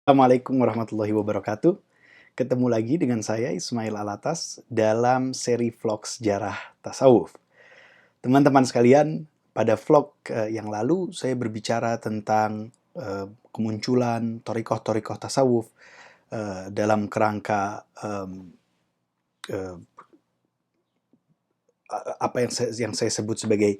Assalamualaikum warahmatullahi wabarakatuh. Ketemu lagi dengan saya Ismail Alatas dalam seri vlog sejarah tasawuf. Teman-teman sekalian, pada vlog yang lalu saya berbicara tentang kemunculan thariqah-thariqah tasawuf dalam kerangka eh, apa yang saya sebut sebagai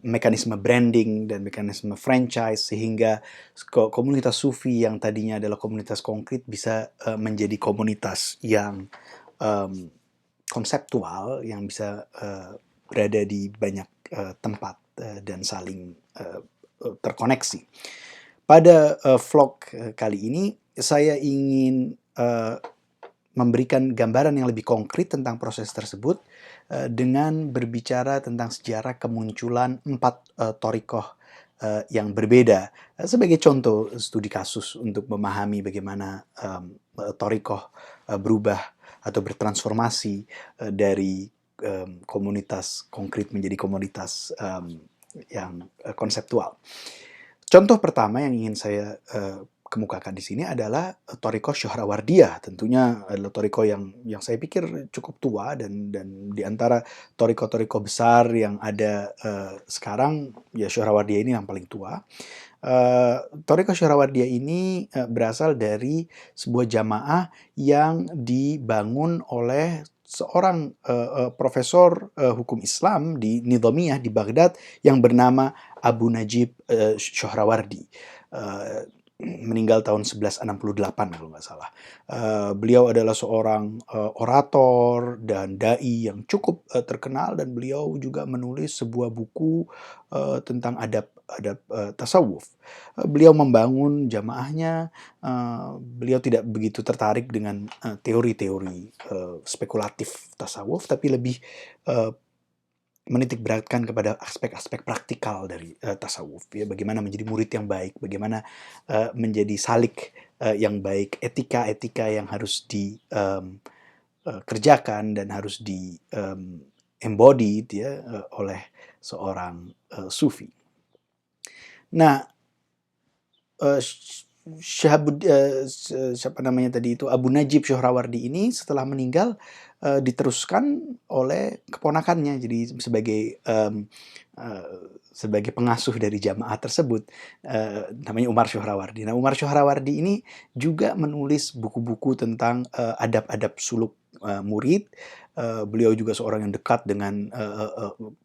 mekanisme branding dan mekanisme franchise, sehingga komunitas sufi yang tadinya adalah komunitas konkret bisa menjadi komunitas yang konseptual, yang bisa berada di banyak tempat dan saling terkoneksi. Pada vlog kali ini saya ingin memberikan gambaran yang lebih konkret tentang proses tersebut dengan berbicara tentang sejarah kemunculan 4 thariqah yang berbeda sebagai contoh studi kasus untuk memahami bagaimana thariqah berubah atau bertransformasi dari komunitas konkret menjadi komunitas yang konseptual. Contoh pertama yang ingin saya kemukakan di sini adalah thariqah Syahrawardiyah. Tentunya adalah thariqah yang saya pikir cukup tua, dan di antara thariqah-thariqah besar yang ada sekarang, ya Syahrawardiyah ini yang paling tua. Thariqah Syahrawardiyah ini berasal dari sebuah jamaah yang dibangun oleh seorang profesor hukum Islam di Nizamiyah di Baghdad yang bernama Abu Najib Syahrawardi. Meninggal tahun 1168 kalau nggak salah. Beliau adalah seorang orator dan dai yang cukup terkenal, dan beliau juga menulis sebuah buku tentang adab tasawuf. Beliau membangun jamaahnya. Beliau tidak begitu tertarik dengan teori-teori spekulatif tasawuf, tapi lebih menitik beratkan kepada aspek-aspek praktikal dari tasawuf, ya, bagaimana menjadi murid yang baik, bagaimana menjadi salik yang baik, etika-etika yang harus dikerjakan dan harus di embodied, ya, oleh seorang sufi. Nah, siapa namanya tadi itu, Abu Najib Syahrawardi ini setelah meninggal diteruskan oleh keponakannya, jadi sebagai pengasuh dari jamaah tersebut, namanya Umar Syahrawardi. Nah, Umar Syahrawardi ini juga menulis buku-buku tentang adab-adab suluk murid. Beliau juga seorang yang dekat dengan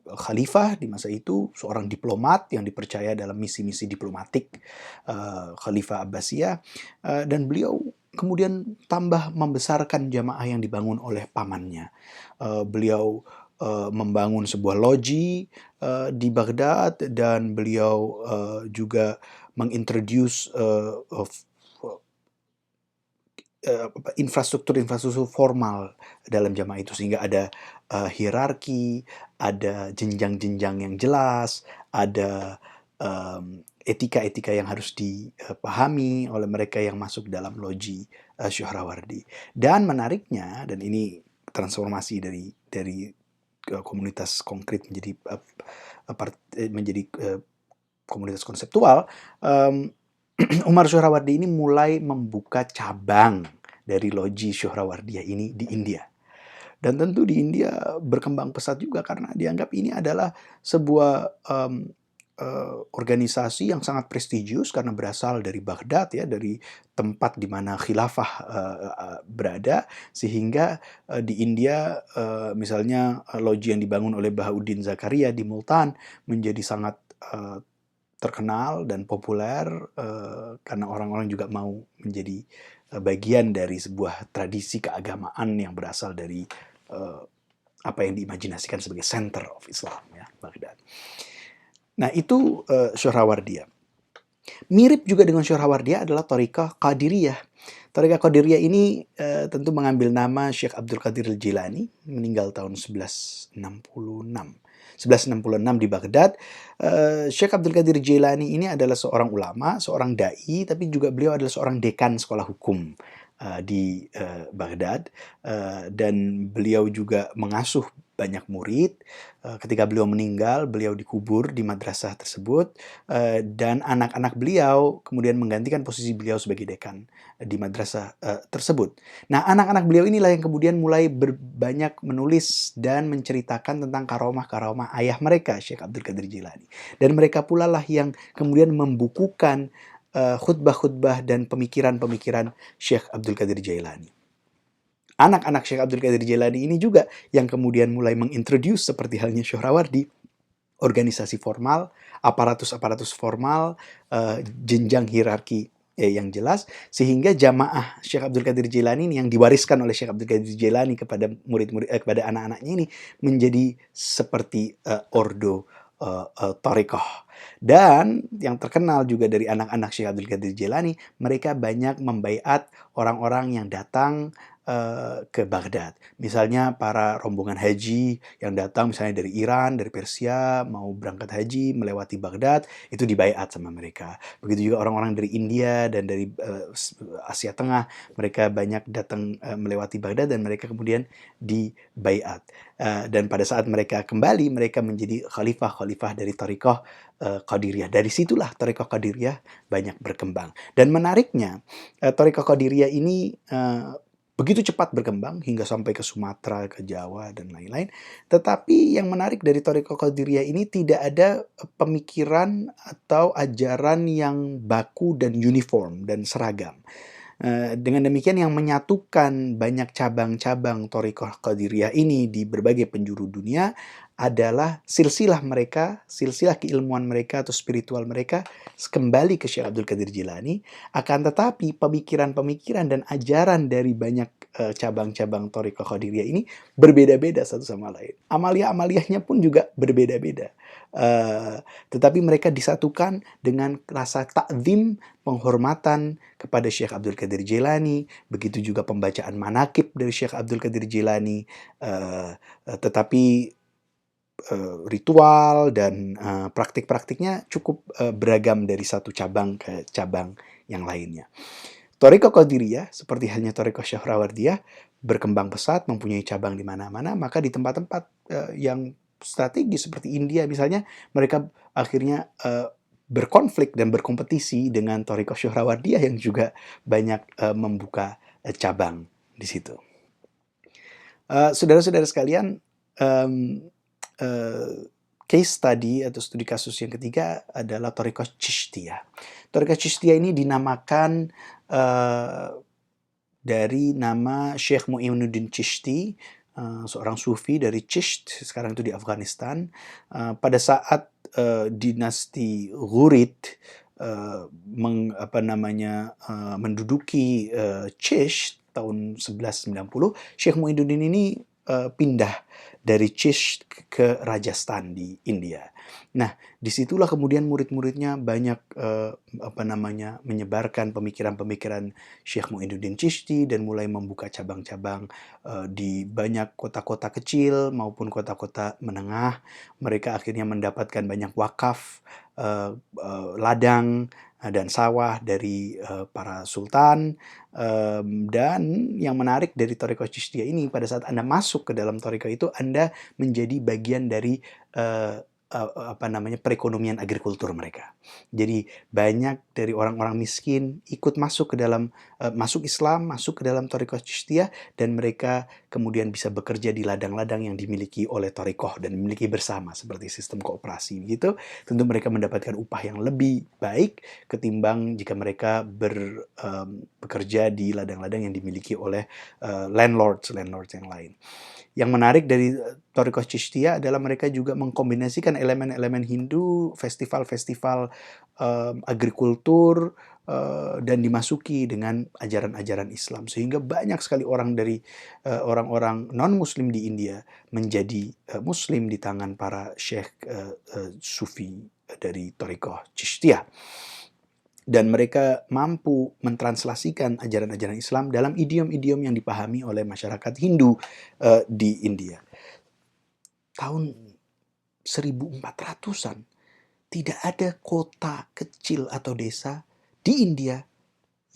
khalifah di masa itu, seorang diplomat yang dipercaya dalam misi-misi diplomatik Khalifah Abbasiyah, dan beliau kemudian tambah membesarkan jamaah yang dibangun oleh pamannya. Beliau membangun sebuah loji di Baghdad, dan beliau juga mengintroduce infrastruktur formal dalam jamaah itu, sehingga ada hierarki, ada jenjang-jenjang yang jelas, ada etika-etika yang harus dipahami oleh mereka yang masuk dalam loji Syahrawardi. Dan menariknya, dan ini transformasi dari komunitas konkret menjadi komunitas konseptual, Umar Syahrawardi ini mulai membuka cabang dari loji Syahrawardiyah ini di India. Dan tentu di India berkembang pesat juga karena dianggap ini adalah sebuah organisasi yang sangat prestigius karena berasal dari Baghdad, ya, dari tempat di mana khilafah berada, sehingga di India misalnya loji yang dibangun oleh Bahauddin Zakaria di Multan menjadi sangat terkenal dan populer karena orang-orang juga mau menjadi bagian dari sebuah tradisi keagamaan yang berasal dari apa yang diimajinasikan sebagai center of Islam, ya, Baghdad. Nah, itu Syahrawardiyah. Mirip juga dengan Syahrawardiyah adalah thariqah Qadiriyah. Thariqah Qadiriyah ini tentu mengambil nama Syekh Abdul Qadir Al-Jilani, meninggal tahun 1166 di Baghdad. Syekh Abdul Qadir Jilani ini adalah seorang ulama, seorang dai, tapi juga beliau adalah seorang dekan sekolah hukum di Baghdad, dan beliau juga mengasuh banyak murid. Ketika beliau meninggal, beliau dikubur di madrasah tersebut, dan anak-anak beliau kemudian menggantikan posisi beliau sebagai dekan di madrasah tersebut. Nah, anak-anak beliau inilah yang kemudian mulai banyak menulis dan menceritakan tentang karomah-karomah ayah mereka, Syekh Abdul Qadir Jilani. Dan mereka pula lah yang kemudian membukukan khutbah-khutbah dan pemikiran-pemikiran Syekh Abdul Qadir Jailani. Anak-anak Syekh Abdul Qadir Jailani ini juga yang kemudian mulai mengintroduce seperti halnya Syahrawardi, organisasi formal, aparatus-aparatus formal, jenjang hierarki yang jelas, sehingga jamaah Syekh Abdul Qadir Jailani ini yang diwariskan oleh Syekh Abdul Qadir Jailani kepada murid-murid, kepada anak-anaknya ini menjadi seperti ordo thariqah. Dan yang terkenal juga dari anak-anak Syekh Abdul Qadir Jailani, mereka banyak membaiat orang-orang yang datang ke Baghdad. Misalnya para rombongan haji yang datang misalnya dari Iran, dari Persia, mau berangkat haji melewati Baghdad, itu dibaiat sama mereka. Begitu juga orang-orang dari India dan dari Asia Tengah, mereka banyak datang melewati Baghdad dan mereka kemudian dibaiat. Dan pada saat mereka kembali, mereka menjadi khalifah-khalifah dari Thariqah Qadiriyah. Dari situlah Thariqah Qadiriyah banyak berkembang. Dan menariknya, Thariqah Qadiriyah ini begitu cepat berkembang hingga sampai ke Sumatera, ke Jawa, dan lain-lain. Tetapi yang menarik dari Thariqah Qadiriyah ini tidak ada pemikiran atau ajaran yang baku dan uniform dan seragam. Dengan demikian yang menyatukan banyak cabang-cabang Thariqah Qadiriyah ini di berbagai penjuru dunia adalah silsilah mereka, silsilah keilmuan mereka atau spiritual mereka kembali ke Syekh Abdul Qadir Jilani. Akan tetapi pemikiran-pemikiran dan ajaran dari banyak cabang-cabang Thariqah Qadiriyah ini berbeda-beda satu sama lain. Amalia-amaliahnya pun juga berbeda-beda. Tetapi mereka disatukan dengan rasa takzim, penghormatan kepada Syekh Abdul Qadir Jilani, begitu juga pembacaan manakib dari Syekh Abdul Qadir Jilani, tetapi ritual dan praktik-praktiknya cukup beragam dari satu cabang ke cabang yang lainnya. Thariqah Qadiriyah, seperti halnya Thariqah Syahrawardiyah, berkembang pesat, mempunyai cabang di mana-mana, maka di tempat-tempat yang strategis seperti India misalnya, mereka akhirnya berkonflik dan berkompetisi dengan Thariqah Syahrawardiyah yang juga banyak membuka cabang di situ. Saudara-saudara sekalian, case study atau studi kasus yang ketiga adalah Thariqah Chishtiah. Thariqah Chishtiah ini dinamakan dari nama Syekh Mu'inuddin Chishti, seorang sufi dari Chisht, sekarang itu di Afghanistan. Pada saat dinasti Ghurid menduduki Chisht tahun 1190, Syekh Mu'inuddin ini pindah dari Chisht ke Rajasthan di India. Nah, disitulah kemudian murid-muridnya banyak menyebarkan pemikiran-pemikiran Syekh Mu'inuddin Chishti dan mulai membuka cabang-cabang di banyak kota-kota kecil maupun kota-kota menengah. Mereka akhirnya mendapatkan banyak wakaf, ladang dan sawah dari para sultan. Dan yang menarik dari Thariqah Chishtiah ini, pada saat Anda masuk ke dalam Thariqah itu, Anda menjadi bagian dari perekonomian agrikultur mereka. Jadi banyak dari orang-orang miskin ikut masuk ke dalam masuk Islam, masuk ke dalam Thariqah Chishtiah, dan mereka kemudian bisa bekerja di ladang-ladang yang dimiliki oleh Thariqah dan dimiliki bersama seperti sistem koperasi begitu. Tentu mereka mendapatkan upah yang lebih baik ketimbang jika mereka bekerja di ladang-ladang yang dimiliki oleh landlords yang lain. Yang menarik dari Thariqah Chishtiah adalah mereka juga mengkombinasikan elemen-elemen Hindu, festival-festival agrikultur, dan dimasuki dengan ajaran-ajaran Islam. Sehingga banyak sekali orang dari orang-orang non-Muslim di India menjadi Muslim di tangan para syekh sufi dari Thariqah Chishtiah. Dan mereka mampu mentranslasikan ajaran-ajaran Islam dalam idiom-idiom yang dipahami oleh masyarakat Hindu di India. Tahun 1400-an, tidak ada kota kecil atau desa di India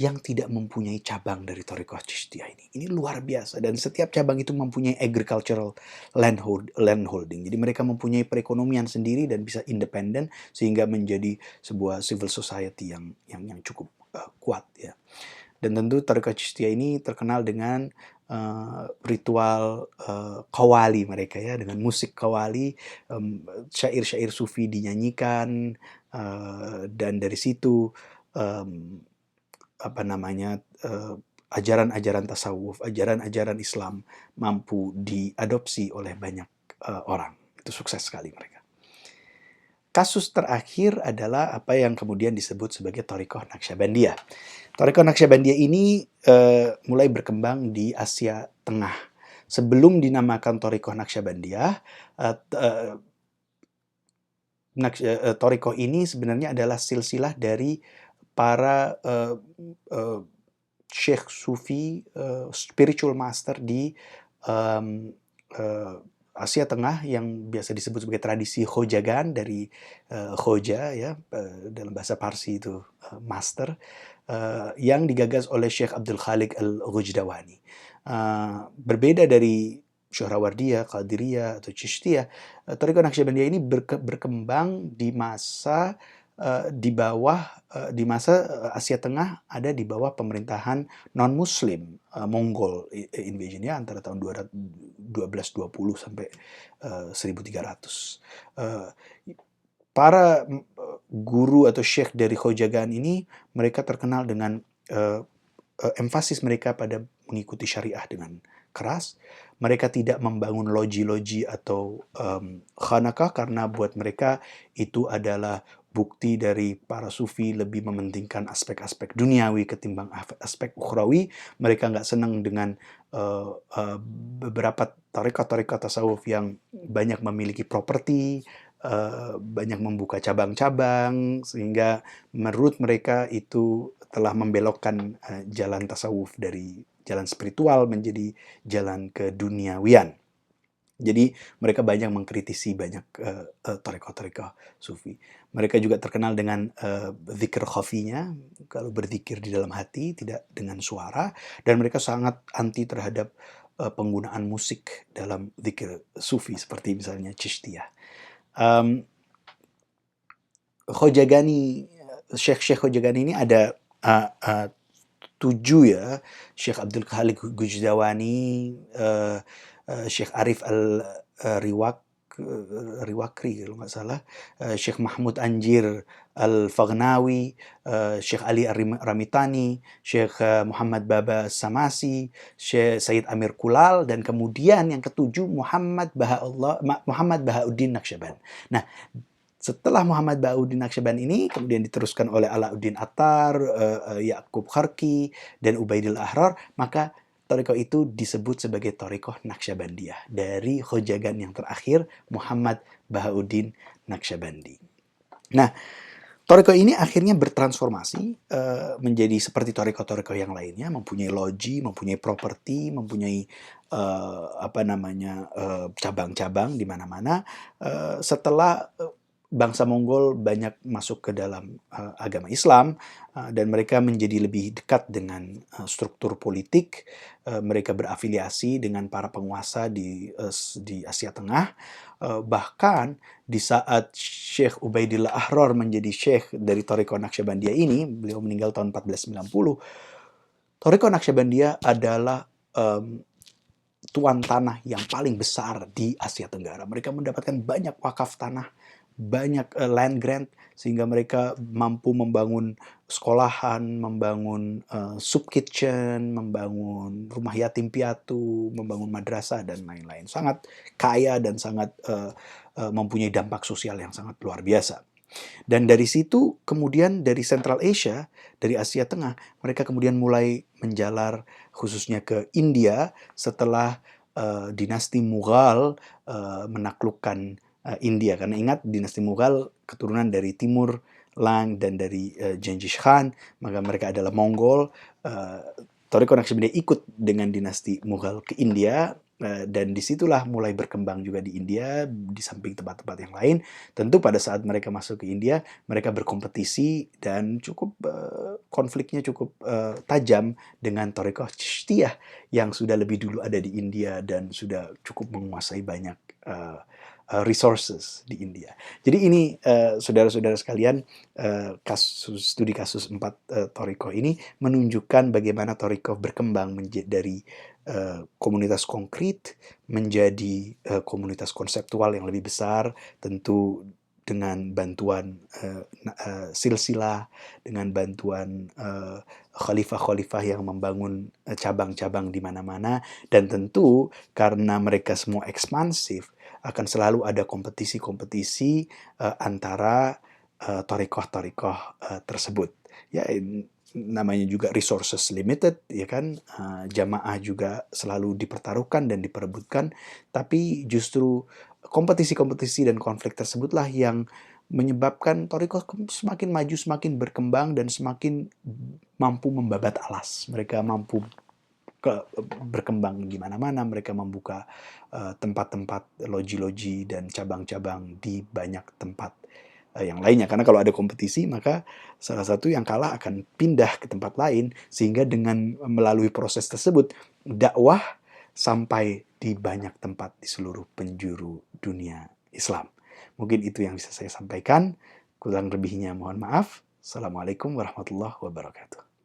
yang tidak mempunyai cabang dari Thariqah Chishtiah ini. Ini luar biasa, dan setiap cabang itu mempunyai agricultural landholding. Jadi mereka mempunyai perekonomian sendiri dan bisa independen sehingga menjadi sebuah civil society yang cukup kuat ya. Dan tentu Thariqah Chishtiah ini terkenal dengan ritual qawali mereka ya, dengan musik qawali, syair-syair sufi dinyanyikan, dan dari situ ajaran-ajaran tasawuf, ajaran-ajaran Islam mampu diadopsi oleh banyak orang. Itu sukses sekali mereka. Kasus terakhir adalah apa yang kemudian disebut sebagai Thariqah Naqsyabandiyah. Thariqah Naqsyabandiyah ini mulai berkembang di Asia Tengah. Sebelum dinamakan Thariqah Naqsyabandiyah, Thariqah ini sebenarnya adalah silsilah dari para Syekh Sufi, spiritual master di Asia Tengah yang biasa disebut sebagai tradisi Khojagan dari Khoja ya, dalam bahasa Parsi itu master, yang digagas oleh Syekh Abdul Khaliq Al-Ghujdawani. Berbeda dari Syahrawardiyah, Qadiriyah, atau Chishtiah, Thariqah Naqsyabandiyah ini berkembang di masa Asia Tengah ada di bawah pemerintahan non-Muslim, Mongol invasion ya, antara tahun 1220 sampai 1300. Para guru atau syekh dari Khojagan ini, mereka terkenal dengan emphasis mereka pada mengikuti syariah dengan keras. Mereka tidak membangun loji-loji atau khanaqah karena buat mereka itu adalah bukti dari para sufi lebih mementingkan aspek-aspek duniawi ketimbang aspek ukhrawi. Mereka nggak senang dengan beberapa tarekat-tarekat tasawuf yang banyak memiliki properti, banyak membuka cabang-cabang, sehingga menurut mereka itu telah membelokkan jalan tasawuf dari jalan spiritual menjadi jalan keduniawian. Jadi mereka banyak mengkritisi banyak tarekat-tarekat sufi. Mereka juga terkenal dengan zikr khafinya, kalau berzikir di dalam hati, tidak dengan suara, dan mereka sangat anti terhadap penggunaan musik dalam zikir sufi, seperti misalnya Chishtiah. Khojagani, Syekh Khojagani ini ada 7 ya. Syekh Abdul Khaliq Ghujdawani, Syekh Arif Riwakri kalau nggak salah, Syekh Mahmud Anjir Al-Faghnawi, Syekh Ali Ramitani, Syekh Muhammad Baba Samasi, Syekh Said Amir Kulal, dan kemudian yang ketujuh Muhammad Bahauddin Naqsyaband. Nah, setelah Muhammad Bahauddin Naqsyaband ini kemudian diteruskan oleh Alauddin Attar, Yaqub Kharki, dan Ubaidil Ahrar, maka Thariqah itu disebut sebagai Thariqah Naqsyabandiyah dari Khojagan yang terakhir, Muhammad Bahauddin Naqsyabandi. Nah, Thariqah ini akhirnya bertransformasi menjadi seperti Thariqah-Thariqah yang lainnya, mempunyai loji, mempunyai properti, mempunyai cabang-cabang di mana-mana. Setelah bangsa Mongol banyak masuk ke dalam agama Islam, dan mereka menjadi lebih dekat dengan struktur politik. Mereka berafiliasi dengan para penguasa di Asia Tengah. Bahkan di saat Syekh Ubaidillah Ahrar menjadi syekh dari Thariqah Naqsyabandiyah ini, beliau meninggal tahun 1490, Thariqah Naqsyabandiyah adalah tuan tanah yang paling besar di Asia Tenggara. Mereka mendapatkan banyak wakaf tanah, banyak land grant, sehingga mereka mampu membangun sekolahan, membangun soup kitchen, membangun rumah yatim piatu, membangun madrasah, dan lain-lain. Sangat kaya dan sangat mempunyai dampak sosial yang sangat luar biasa. Dan dari situ kemudian dari Central Asia, dari Asia Tengah, mereka kemudian mulai menjalar khususnya ke India setelah dinasti Mughal menaklukkan India. Karena ingat, dinasti Mughal keturunan dari Timur Lang dan dari Genghis Khan, maka mereka adalah Mongol. Thariqah Naqsyabandiyah ikut dengan dinasti Mughal ke India, Dan disitulah mulai berkembang juga di India, di samping tempat-tempat yang lain. Tentu pada saat mereka masuk ke India, mereka berkompetisi dan konfliknya cukup tajam dengan Thariqah Chishtiah yang sudah lebih dulu ada di India dan sudah cukup menguasai banyak resources di India. Jadi ini saudara-saudara sekalian, studi kasus 4 Thariqah ini menunjukkan bagaimana Thariqah berkembang dari komunitas konkret menjadi komunitas konseptual yang lebih besar, tentu dengan bantuan silsilah, dengan bantuan khalifah-khalifah yang membangun cabang-cabang di mana-mana, dan tentu karena mereka semua ekspansif, akan selalu ada kompetisi-kompetisi antara thariqah-thariqah tersebut. Ya, namanya juga resources limited, ya kan, jamaah juga selalu dipertaruhkan dan diperebutkan, tapi justru kompetisi-kompetisi dan konflik tersebutlah yang menyebabkan thariqah semakin maju, semakin berkembang, dan semakin mampu membabat alas. Mereka mampu berkembang di mana-mana, mereka membuka tempat-tempat loji-loji dan cabang-cabang di banyak tempat yang lainnya. Karena kalau ada kompetisi, maka salah satu yang kalah akan pindah ke tempat lain, sehingga dengan melalui proses tersebut, dakwah sampai di banyak tempat di seluruh penjuru dunia Islam. Mungkin itu yang bisa saya sampaikan. Kurang lebihnya mohon maaf. Assalamualaikum warahmatullahi wabarakatuh.